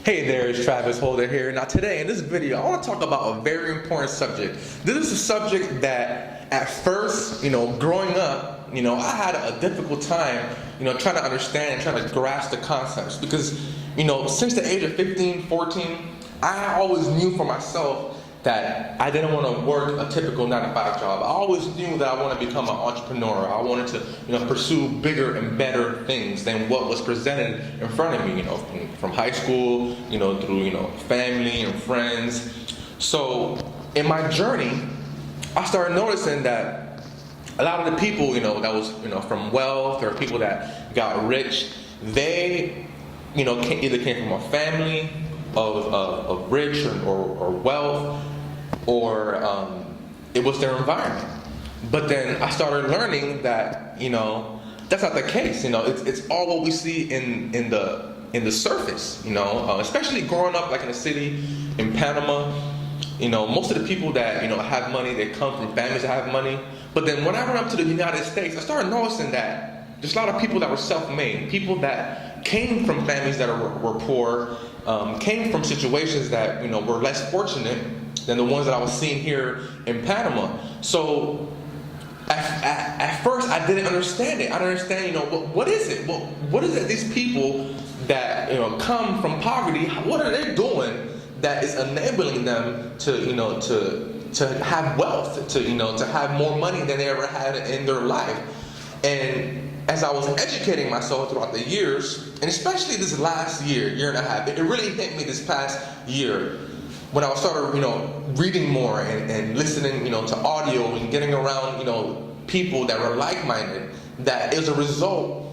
Hey there, it's Travis Holder here. Now today in this video, I want to talk about a very important subject. This is a subject that at first, growing up, I had a difficult time, trying to understand and trying to grasp the concepts because, since the age of 15, 14, I always knew for myself that I didn't want to work a typical 9-to-5 job. I always knew that I wanted to become an entrepreneur. I wanted to, pursue bigger and better things than what was presented in front of me, from high school, through, family and friends. So in my journey, I started noticing that a lot of the people, that was, from wealth or people that got rich, they, either came from a family of rich or wealth, or it was their environment. But then I started learning that that's not the case. It's all what we see in the surface. Especially growing up like in a city in Panama. Most of the people that have money, they come from families that have money. But then when I went up to the United States, I started noticing that there's a lot of people that were self-made, people that came from families that were poor, came from situations that were less fortunate than the ones that I was seeing here in Panama. So at first I didn't understand it. I didn't understand, what is it? What is it? These people that come from poverty, what are they doing that is enabling them to have wealth, to have more money than they ever had in their life? And as I was educating myself throughout the years, and especially this last year and a half, it really hit me this past year when I started, reading more and listening, to audio and getting around, people that were like-minded, that is a result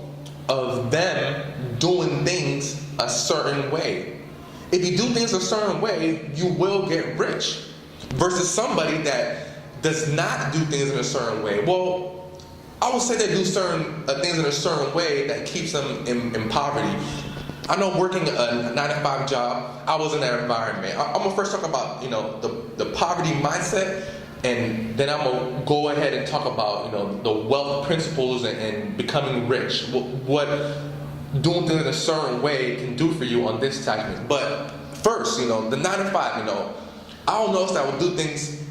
of them doing things a certain way. If you do things a certain way, you will get rich, versus somebody that does not do things in a certain way. Well, I would say they do certain things in a certain way that keeps them in poverty. I know working a 9-to-5 job, I was in that environment. I'm gonna first talk about the poverty mindset, and then I'm gonna go ahead and talk about the wealth principles and becoming rich. What doing things in a certain way can do for you on this segment. But first, the 9-to-5, I don't notice that I would do things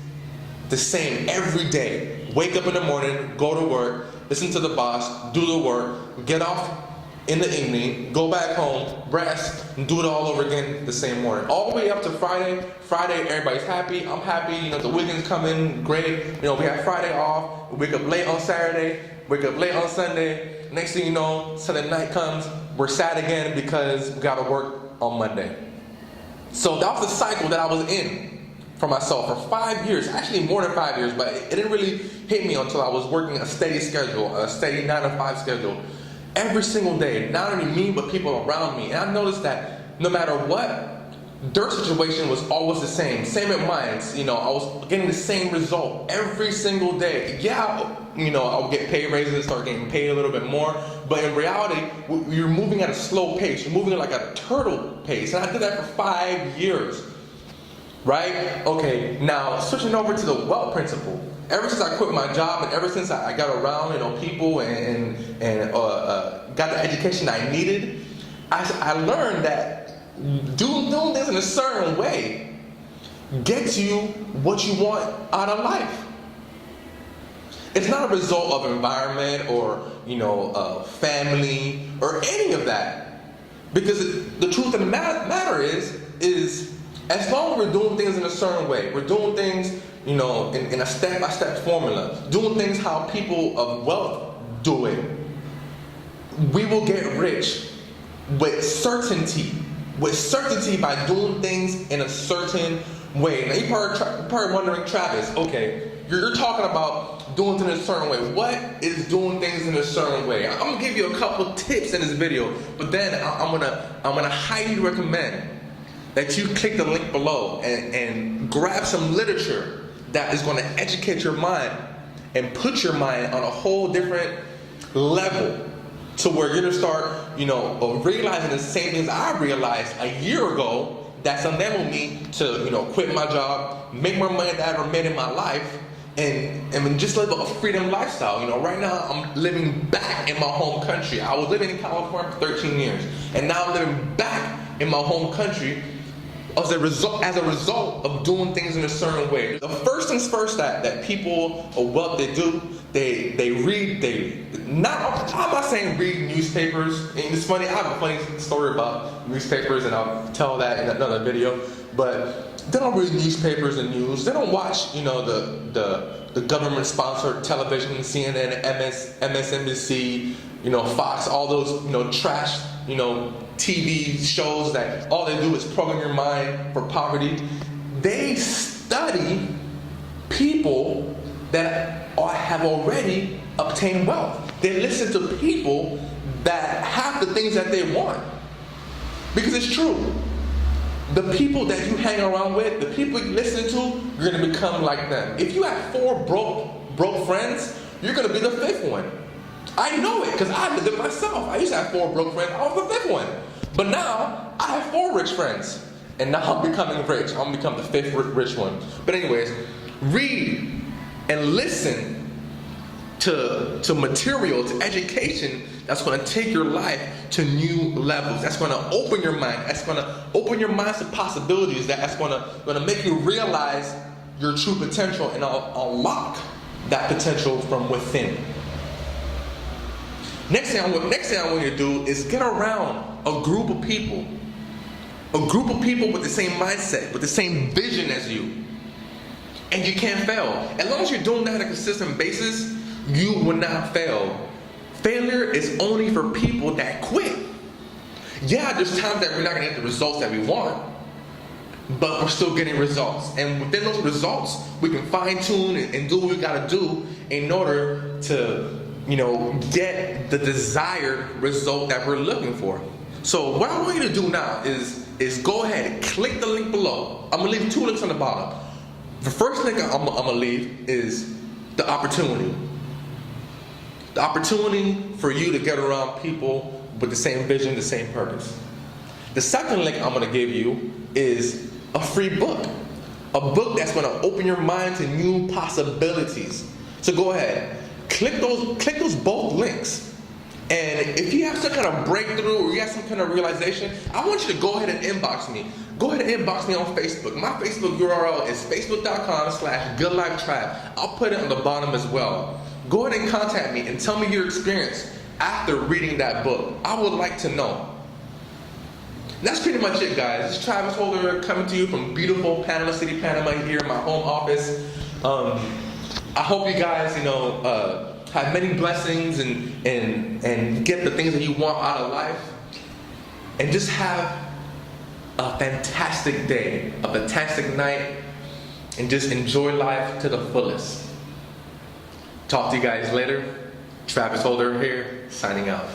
the same every day. Wake up in the morning, go to work, listen to the boss, do the work, get off in the evening, go back home, rest, and do it all over again the same morning. All the way up to Friday. Friday, everybody's happy, I'm happy, the weekends come in, great. We have Friday off, we wake up late on Saturday, wake up late on Sunday. Next thing you know, Sunday night comes, we're sad again because we gotta work on Monday. So that was the cycle that I was in for myself for 5 years, actually more than 5 years, but it didn't really hit me until I was working a steady schedule, a steady 9-to-5 schedule, every single day. Not only me, but people around me. And I noticed that no matter what, their situation was always the same in mine. I was getting the same result every single day. Yeah, I would get pay raises, start getting paid a little bit more, but in reality, you're moving at a slow pace. You're moving at like a turtle pace, and I did that for 5 years. Right? Okay, now switching over to the wealth principle. Ever since I quit my job and ever since I got around, people and got the education I needed, I learned that doing things in a certain way gets you what you want out of life. It's not a result of environment or, family or any of that. Because the truth of the matter is as long as we're doing things in a certain way, we're doing things, in a step-by-step formula, doing things how people of wealth do it, we will get rich with certainty by doing things in a certain way. Now you're probably wondering, Travis, okay, you're talking about doing things in a certain way. What is doing things in a certain way? I'm gonna give you a couple tips in this video, but then I'm gonna highly recommend that you click the link below and grab some literature that is going to educate your mind and put your mind on a whole different level to where you're going to start, realizing the same things I realized a year ago that's enabled me to, quit my job, make more money than I ever made in my life, and just live a freedom lifestyle. Right now I'm living back in my home country. I was living in California for 13 years, and now I'm living back in my home country as a result of doing things in a certain way. The first things first that people of wealth they do, they read daily. I'm not saying read newspapers. And it's funny, I have a funny story about newspapers, and I'll tell that in another video. But they don't read newspapers and news. They don't watch, the government-sponsored television, CNN, MSNBC, Fox, all those, trash, TV shows that all they do is program your mind for poverty. They study people that have already obtained wealth. They listen to people that have the things that they want. Because it's true. The people that you hang around with, the people you listen to, you're going to become like them. If you have 4 broke friends, you're going to be the 5th one. I know it because I did it myself. I used to have 4 broke friends. I was the 5th one. But now, I have 4 rich friends. And now I'm becoming rich. I'm going to become the 5th rich one. But anyways, read and listen to material, to education that's going to take your life to new levels. That's going to open your mind. That's going to open your mind to possibilities. That's going to make you realize your true potential and unlock that potential from within. Next thing I want you to do is get around a group of people with the same mindset, with the same vision as you. And you can't fail. As long as you're doing that on a consistent basis, you will not fail. Failure is only for people that quit. Yeah, there's times that we're not going to get the results that we want, but we're still getting results. And within those results, we can fine tune and do what we got to do in order to, get the desired result that we're looking for. So what I want you to do now is go ahead and click the link below. I'm going to leave 2 links on the bottom. The first link I'm going to leave is the opportunity. The opportunity for you to get around people with the same vision, the same purpose. The second link I'm going to give you is a free book. A book that's going to open your mind to new possibilities. So go ahead, click those both links. And if you have some kind of breakthrough or you have some kind of realization, I want you to go ahead and inbox me. Go ahead and inbox me on Facebook. My Facebook URL is facebook.com/goodlifetribe. I'll put it on the bottom as well. Go ahead and contact me and tell me your experience after reading that book. I would like to know. That's pretty much it, guys. It's Travis Holder coming to you from beautiful Panama City, Panama, here in my home office. I hope you guys, have many blessings and get the things that you want out of life. And just have a fantastic day, a fantastic night, and just enjoy life to the fullest. Talk to you guys later. Travis Holder here, signing out.